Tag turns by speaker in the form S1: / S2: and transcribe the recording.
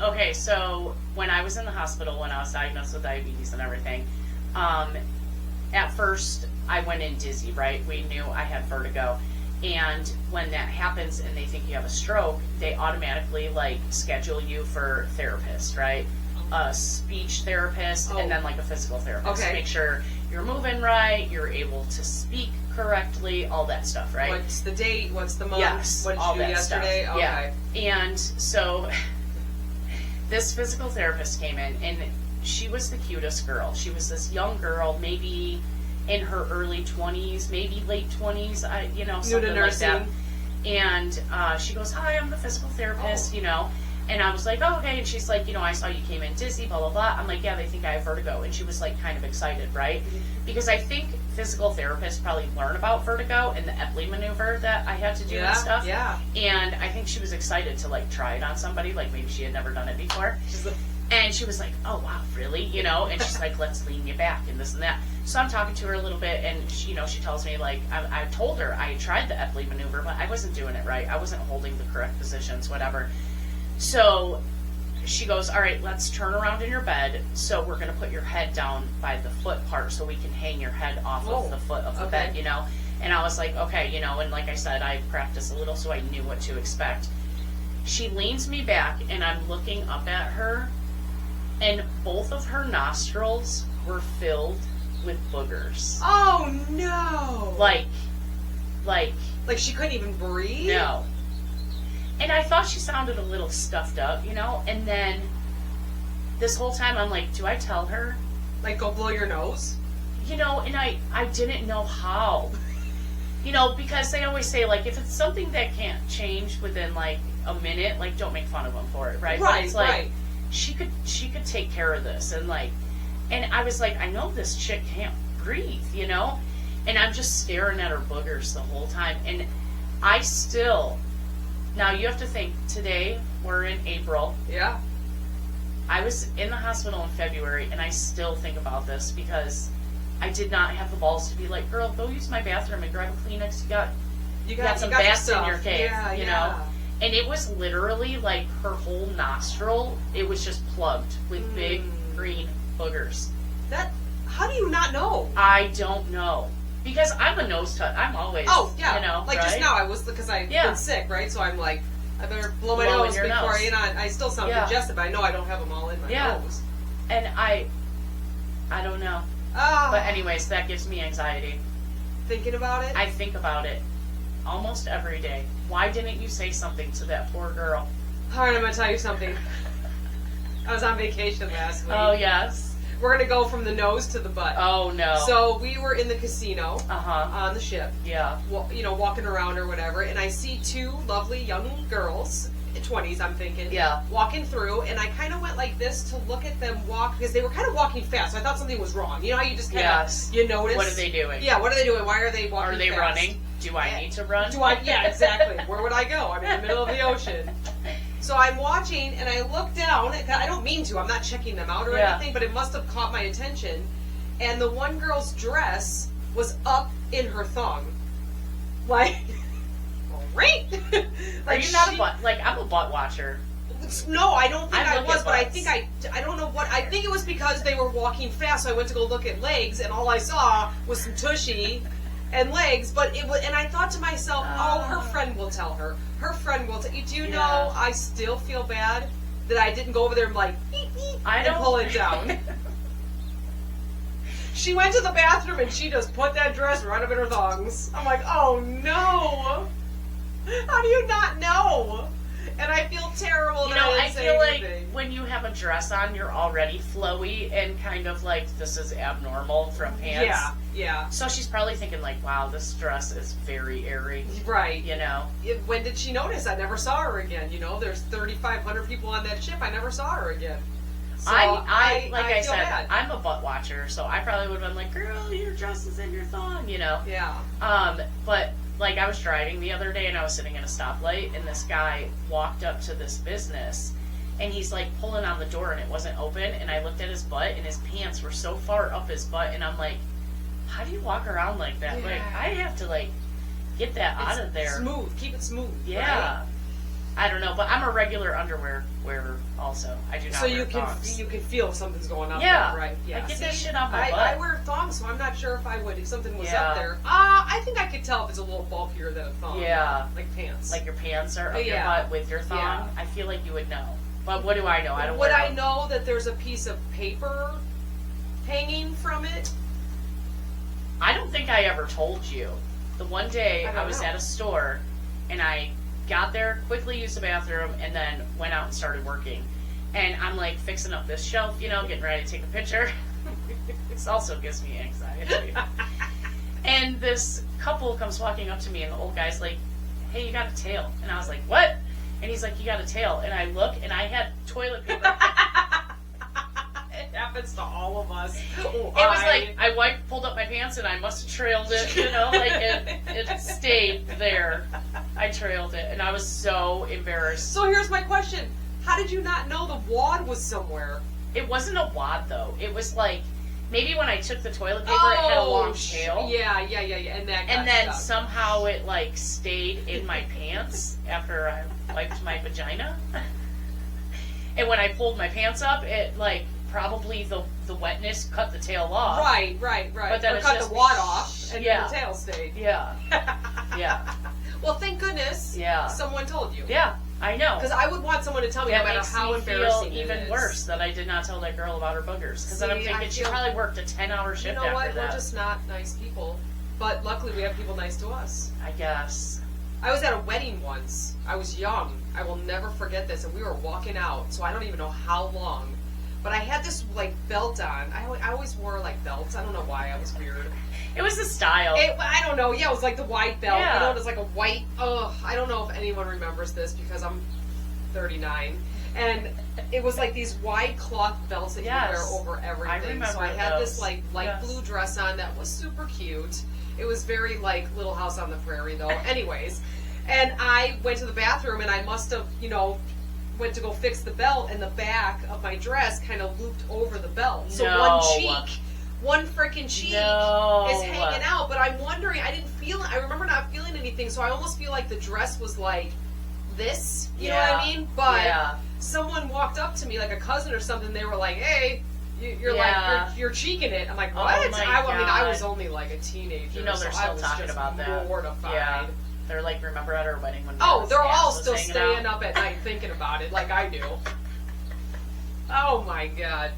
S1: Okay, so when I was in the hospital, when I was diagnosed with diabetes and everything, at first I went in dizzy, right? We knew I had vertigo. And when that happens and they think you have a stroke, they automatically like schedule you for therapist, right? A speech therapist and then like a physical therapist.
S2: Okay.
S1: Make sure you're moving right, you're able to speak correctly, all that stuff, right?
S2: What's the date? What's the month?
S1: Yes,
S2: what did
S1: all
S2: you do
S1: that
S2: yesterday?
S1: stuff.
S2: Okay.
S1: Yeah. And so this physical therapist came in, and she was the cutest girl. She was this young girl, maybe in her early 20s, maybe late 20s, something like that. And she goes, "Hi, I'm the physical therapist," And I was like, "Oh, okay." And she's like, "I saw you came in dizzy, blah, blah, blah." I'm like, "Yeah, they think I have vertigo." And she was like kind of excited, right? Because I think physical therapists probably learn about vertigo and the Epley maneuver that I had to do and stuff.
S2: Yeah.
S1: And I think she was excited to like try it on somebody, like maybe she had never done it before. And she was like, "Oh, wow, really?" And she's like, "Let's lean you back and this and that." So I'm talking to her a little bit, and she tells me, like, I told her I tried the Epley maneuver, but I wasn't doing it right. I wasn't holding the correct positions, whatever. So she goes, "All right, let's turn around in your bed. So we're going to put your head down by the foot part so we can hang your head off of the foot of the bed, And I was like, okay, and like I said, I practiced a little so I knew what to expect. She leans me back, and I'm looking up at her, and both of her nostrils were filled with boogers.
S2: Oh, no.
S1: Like
S2: she couldn't even breathe?
S1: No. And I thought she sounded a little stuffed up, and then this whole time I'm like, do I tell her?
S2: Like, go blow your nose?
S1: And I didn't know how. Because they always say, like, if it's something that can't change within, like, a minute, like, don't make fun of them for it, right? But it's like,
S2: right.
S1: She could take care of this, and I was like, I know this chick can't breathe, And I'm just staring at her boogers the whole time, and I still... Now, you have to think, today, we're in April.
S2: Yeah.
S1: I was in the hospital in February, and I still think about this because I did not have the balls to be like, "Girl, go use my bathroom and grab a Kleenex. You got some bats in your cave," And it was literally like her whole nostril, it was just plugged with big green boogers.
S2: How do you not know?
S1: I don't know. Because I'm a nose touch. I'm always,
S2: like
S1: right?
S2: just now I was, because I've been sick, right? So I'm like, I better blow my nose before, I still sound congested, but I know I don't have them all in my nose.
S1: And I don't know.
S2: Oh.
S1: But anyways, that gives me anxiety.
S2: Thinking about it?
S1: I think about it almost every day. Why didn't you say something to that poor girl?
S2: All right, I'm going to tell you something. I was on vacation last week.
S1: Oh, yes.
S2: We're going to go from the nose to the butt.
S1: Oh, no.
S2: So we were in the casino
S1: on
S2: the ship.
S1: Yeah.
S2: Walking around or whatever, and I see two lovely young girls, 20s I'm thinking, walking through, and I kind of went like this to look at them walk, because they were kind of walking fast, so I thought something was wrong. You know how you just kind of, you notice?
S1: What are they doing?
S2: Yeah, what are they doing? Why are they walking
S1: fast? Are they
S2: fast?
S1: running? Do I need to run?
S2: Yeah, exactly. Where would I go? I'm in the middle of the ocean. So I'm watching, and I look down. I don't mean to. I'm not checking them out or anything, but it must have caught my attention. And the one girl's dress was up in her thong. Like, right?
S1: Are you not a butt? Like, I'm a butt watcher.
S2: No, I don't think I was, but I think I don't know what. I think it was because they were walking fast, so I went to go look at legs, and all I saw was some tushy and legs, but it was, and I thought to myself, oh, her friend will tell her. Her friend will tell you. Do you know, I still feel bad that I didn't go over there and like, beep, beep, and pull it down. She went to the bathroom and she just put that dress right up in her thongs. I'm like, oh no. How do you not know? And I feel terrible.
S1: I feel like when you have a dress on, you're already flowy and kind of like, this is abnormal from pants.
S2: Yeah.
S1: So she's probably thinking like, wow, this dress is very airy.
S2: Right.
S1: When
S2: did she notice? I never saw her again. There's 3,500 people on that ship. I never saw her again. So
S1: I said,
S2: bad.
S1: I'm a butt watcher, so I probably would have been like, girl, your dress is in your thong,
S2: Yeah.
S1: But like I was driving the other day and I was sitting in a stoplight and this guy walked up to this business and he's like pulling on the door and it wasn't open and I looked at his butt and his pants were so far up his butt and I'm like, how do you walk around like that?
S2: Yeah.
S1: Like I have to like get that out of there.
S2: Smooth. Keep it smooth.
S1: Yeah.
S2: Right?
S1: I don't know, but I'm a regular underwear wearer also. I do not wear thongs.
S2: You can feel if something's going up
S1: Yeah.
S2: there, right? Yeah.
S1: I get that shit off my butt.
S2: I wear thongs, so I'm not sure if I would if something was up there. I think I could tell if it's a little bulkier than a thong.
S1: Yeah.
S2: Like pants.
S1: Like your pants are up your butt with your thong.
S2: Yeah.
S1: I feel like you would know. But what do I know? I don't
S2: Would
S1: wear
S2: I know that there's a piece of paper hanging from it?
S1: I don't think I ever told you. The one day I was at a store and I got there, quickly used the bathroom, and then went out and started working. And I'm like fixing up this shelf, you know, getting ready to take a picture. This also gives me anxiety. And this couple comes walking up to me and the old guy's like, hey, you got a tail. And I was like, what? And he's like, you got a tail. And I look and I had toilet paper.
S2: It happens to all of us.
S1: It was like I pulled up my pants and I must have trailed it, you know, like it stayed there. I trailed it and I was so embarrassed.
S2: So here's my question. How did you not know the wad was somewhere?
S1: It wasn't a wad though. It was like, maybe when I took the toilet paper it had a long tail.
S2: Yeah. And
S1: then somehow it like stayed in my pants after I wiped my vagina. And when I pulled my pants up, it like probably the wetness cut the tail off.
S2: Right.
S1: But then
S2: or
S1: it's
S2: cut
S1: just
S2: the wad off and the tail stayed.
S1: Yeah. Yeah.
S2: Well, thank goodness.
S1: Yeah.
S2: Someone told you.
S1: Yeah, I know.
S2: Because I would want someone to tell me no matter how embarrassing it is.
S1: Even worse that I did not tell that girl about her boogers. Because then I'm thinking she probably worked a 10-hour shift after that.
S2: You know what? We're just not nice people. But luckily we have people nice to us.
S1: I guess.
S2: I was at a wedding once. I was young. I will never forget this. And we were walking out, so I don't even know how long. But I had this, like, belt on. I always wore, like, belts. I don't know why. I was weird.
S1: It was the style.
S2: I don't know. Yeah, it was like the white belt.
S1: Yeah.
S2: You know, it was like a white... I don't know if anyone remembers this because I'm 39. And it was like these wide cloth belts that you wear over everything.
S1: I remember
S2: so I had
S1: those.
S2: this, like, light blue dress on that was super cute. It was very, like, Little House on the Prairie, though. Anyways. And I went to the bathroom and I must have, you know... went to go fix the belt and the back of my dress kind of looped over the belt. So one freaking cheek is hanging out, but I'm wondering, I remember not feeling anything, so I almost feel like the dress was like this, you know what I mean? But someone walked up to me, like a cousin or something, they were like, hey, you're cheeking it. I'm like, what? I mean, I was only like a teenager.
S1: You know they're still talking about that.
S2: Mortified.
S1: Yeah. They're like, remember at our wedding when
S2: they're all still staying up at night thinking about it like I do. Oh my God.